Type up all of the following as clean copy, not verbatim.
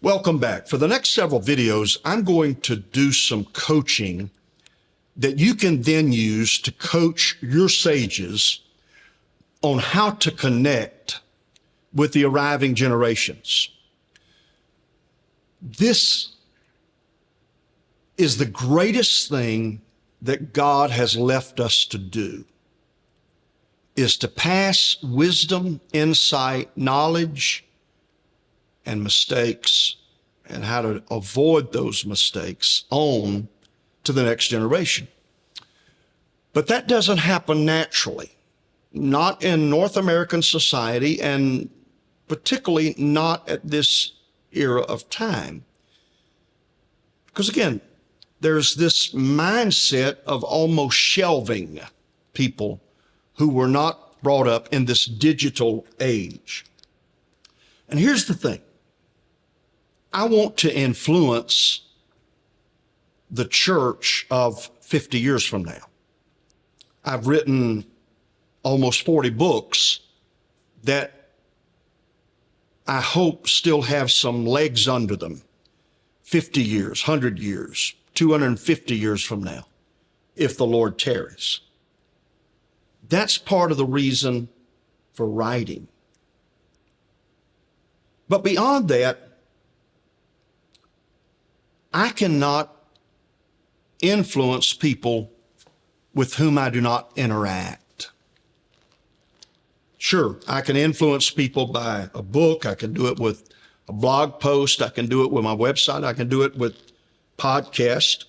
Welcome back. For the next several videos, I'm going to do some coaching that you can then use to coach your sages on how to connect with the arriving generations. This is the greatest thing that God has left us to do, is to pass wisdom, insight, knowledge, and mistakes, and how to avoid those mistakes on to the next generation. But that doesn't happen naturally, not in North American society, and particularly not at this era of time. Because again, there's this mindset of almost shelving people who were not brought up in this digital age. And here's the thing. I want to influence the church of 50 years from now. I've written almost 40 books that I hope still have some legs under them 50 years, 100 years, 250 years from now, if the Lord tarries. That's part of the reason for writing. But beyond that, I cannot influence people with whom I do not interact. Sure, I can influence people by a book. I can do it with a blog post. I can do it with my website. I can do it with podcast.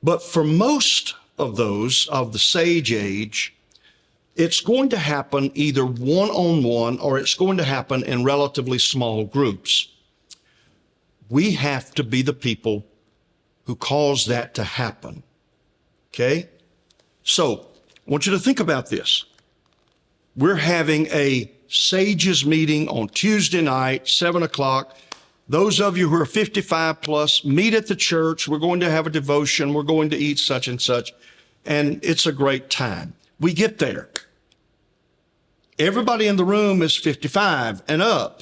But for most of those of the sage age, it's going to happen either one-on-one or it's going to happen in relatively small groups. We have to be the people who cause that to happen. Okay? So, I want you to think about this. We're having a sages meeting on Tuesday night, 7 o'clock. Those of you who are 55 plus, meet at the church. We're going to have a devotion. We're going to eat such and such. And it's a great time. We get there. Everybody in the room is 55 and up.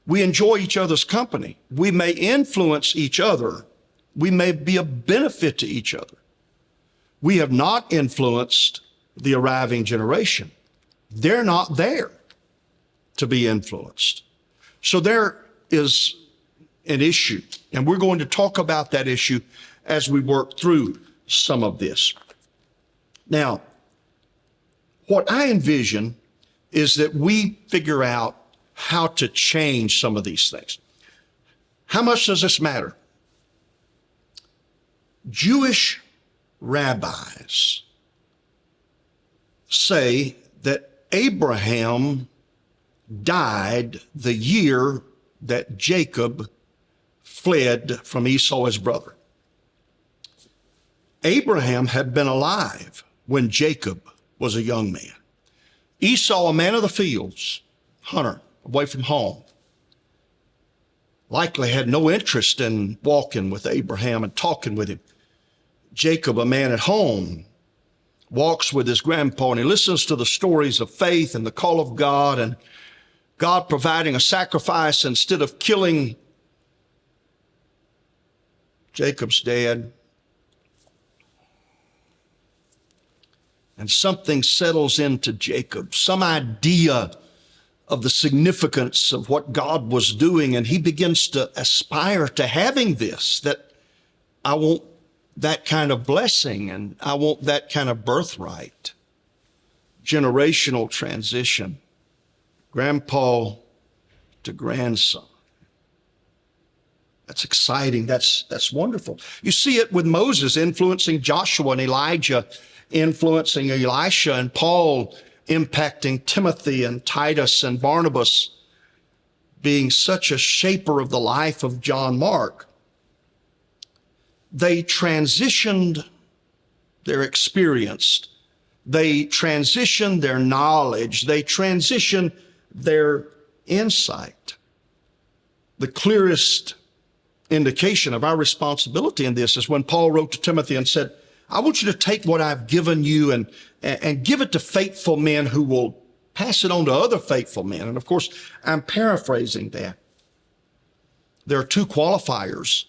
We enjoy each other's company. We may influence each other. We may be a benefit to each other. We have not influenced the arriving generation. They're not there to be influenced. So there is an issue, and we're going to talk about that issue as we work through some of this. Now, what I envision is that we figure out how to change some of these things. How much does this matter? Jewish rabbis say that Abraham died the year that Jacob fled from Esau, his brother. Abraham had been alive when Jacob was a young man. Esau, a man of the fields, hunter, away from home, likely had no interest in walking with Abraham and talking with him. Jacob, a man at home, walks with his grandpa and he listens to the stories of faith and the call of God and God providing a sacrifice instead of killing Jacob's dad. And something settles into Jacob, some idea of the significance of what God was doing, and he begins to aspire to having this, that I want that kind of blessing and I want that kind of birthright. Generational transition, grandpa to grandson. That's exciting. That's wonderful. You see it with Moses influencing Joshua and Elijah, influencing Elisha and Paul, impacting Timothy and Titus and Barnabas, being such a shaper of the life of John Mark. They transitioned their experience. They transitioned their knowledge. They transitioned their insight. The clearest indication of our responsibility in this is when Paul wrote to Timothy and said, I want you to take what I've given you and give it to faithful men who will pass it on to other faithful men. And of course, I'm paraphrasing that. There are two qualifiers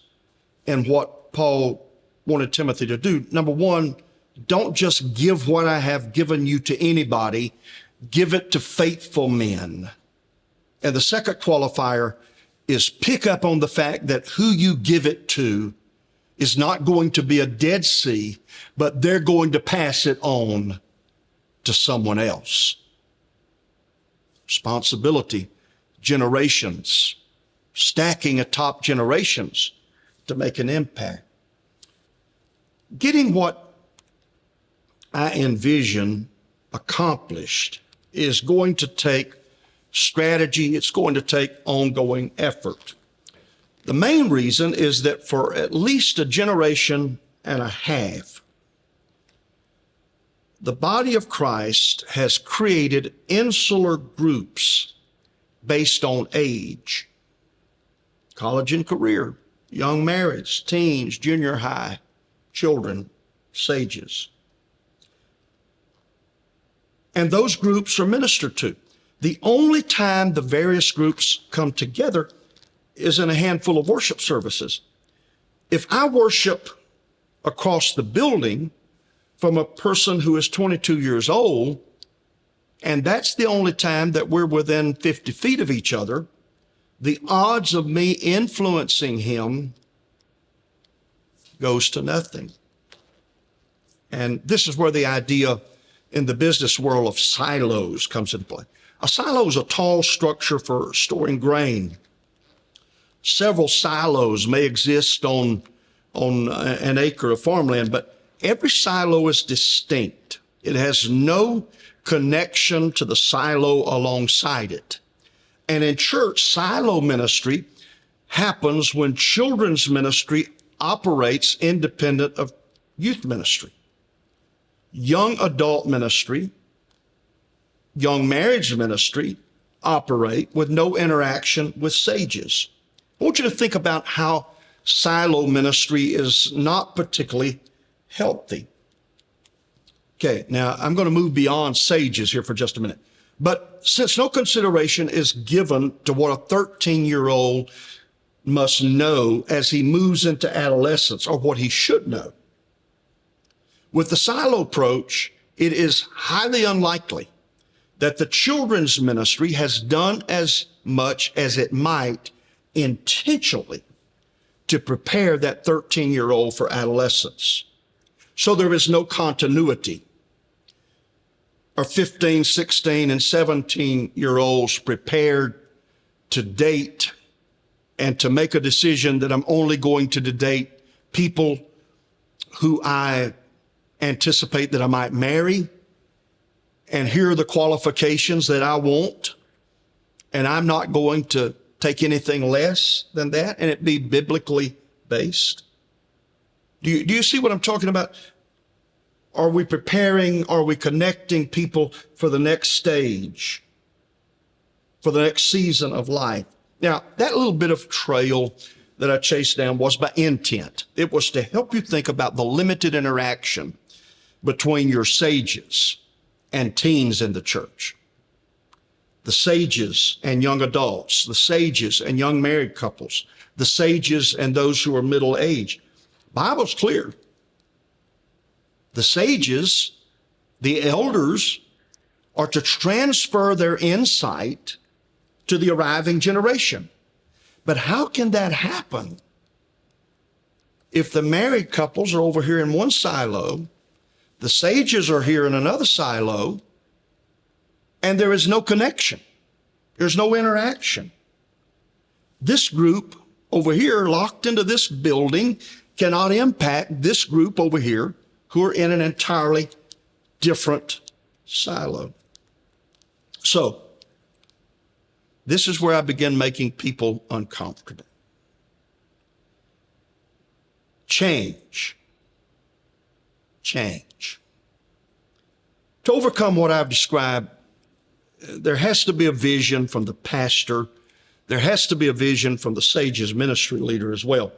in what Paul wanted Timothy to do. Number one, don't just give what I have given you to anybody, give it to faithful men. And the second qualifier is pick up on the fact that who you give it to is not going to be a Dead Sea, but they're going to pass it on to someone else. Responsibility, generations, stacking atop generations to make an impact. Getting what I envision accomplished is going to take strategy. It's going to take ongoing effort. The main reason is that for at least a generation and a half, the body of Christ has created insular groups based on age, college and career, young marrieds, teens, junior high, children, sages. And those groups are ministered to. The only time the various groups come together is in a handful of worship services. If I worship across the building from a person who is 22 years old, and that's the only time that we're within 50 feet of each other, the odds of me influencing him goes to nothing. And this is where the idea in the business world of silos comes into play. A silo is a tall structure for storing grain. Several silos may exist on an acre of farmland, but every silo is distinct. It has no connection to the silo alongside it. And in church, silo ministry happens when children's ministry operates independent of youth ministry. Young adult ministry, young marriage ministry operate with no interaction with sages. I want you to think about how silo ministry is not particularly healthy. Okay, now I'm going to move beyond sages here for just a minute. But since no consideration is given to what a 13-year-old must know as he moves into adolescence, or what he should know, with the silo approach, it is highly unlikely that the children's ministry has done as much as it might intentionally to prepare that 13-year-old for adolescence. So there is no continuity. Are 15, 16, and 17-year-olds prepared to date and to make a decision that I'm only going to date people who I anticipate that I might marry, and here are the qualifications that I want, and I'm not going to take anything less than that, and it be biblically based? Do you see what I'm talking about? Are we preparing, are we connecting people for the next stage, for the next season of life? Now, that little bit of trail that I chased down was by intent. It was to help you think about the limited interaction between your sages and teens in the church, the sages and young adults, the sages and young married couples, the sages and those who are middle-aged. Bible's clear. The sages, the elders, are to transfer their insight to the arriving generation. But how can that happen if the married couples are over here in one silo, the sages are here in another silo, and there is no connection? There's no interaction. This group over here, locked into this building, cannot impact this group over here who are in an entirely different silo. So, this is where I begin making people uncomfortable. Change. To overcome what I've described, there has to be a vision from the pastor. There has to be a vision from the sage's ministry leader as well.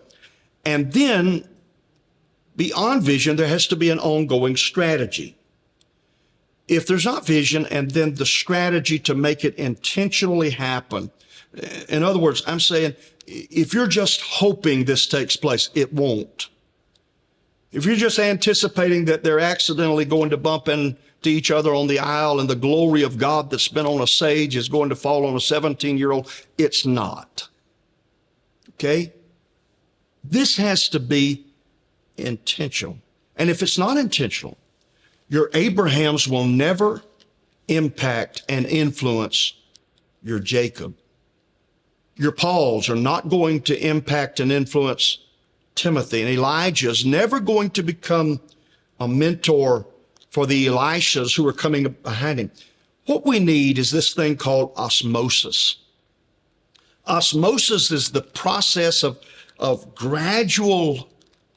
And then, beyond vision, there has to be an ongoing strategy. if there's not vision and then the strategy to make it intentionally happen, in other words, I'm saying if you're just hoping this takes place, it won't. If you're just anticipating that they're accidentally going to bump into each other on the aisle and the glory of God that's been on a sage is going to fall on a 17-year-old, it's not. Okay? This has to be intentional. And if it's not intentional, your Abrahams will never impact and influence your Jacob. Your Pauls are not going to impact and influence Timothy. And Elijah is never going to become a mentor for the Elishas who are coming behind him. What we need is this thing called osmosis. Osmosis is the process of gradual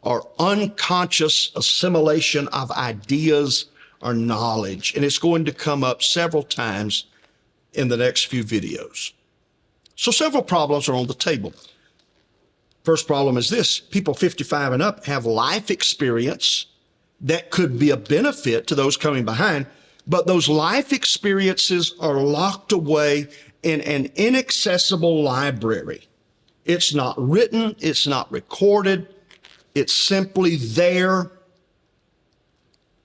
or unconscious assimilation of ideas or knowledge. And it's going to come up several times in the next few videos. So several problems are on the table. First problem is this: people 55 and up have life experience that could be a benefit to those coming behind, but those life experiences are locked away in an inaccessible library. It's not written, it's not recorded, it's simply there,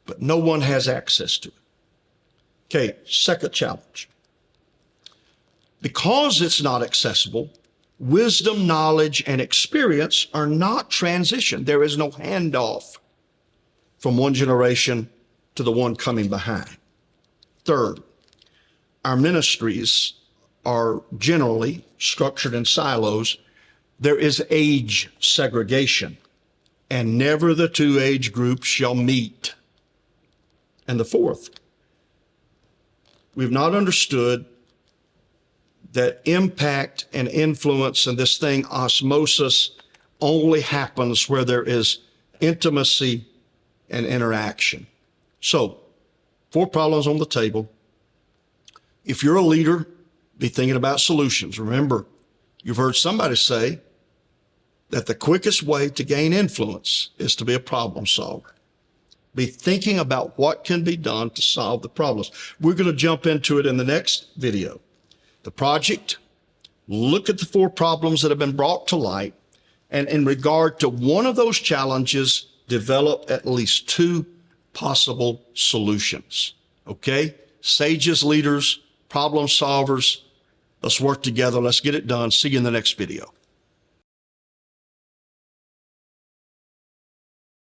but no one has access to it. Okay, second challenge. Because it's not accessible, wisdom, knowledge, and experience are not transitioned. There is no handoff from one generation to the one coming behind. Third, our ministries are generally structured in silos. There is age segregation, and never the two age groups shall meet. And the fourth, we've not understood that impact and influence and this thing, osmosis, only happens where there is intimacy and interaction. So, 4 problems on the table. If you're a leader, be thinking about solutions. Remember, you've heard somebody say that the quickest way to gain influence is to be a problem solver. Be thinking about what can be done to solve the problems. We're going to jump into it in the next video. The project, look at the 4 problems that have been brought to light, and in regard to one of those challenges, develop at least 2 possible solutions. Okay? Sages, leaders, problem solvers, let's work together. Let's get it done. See you in the next video.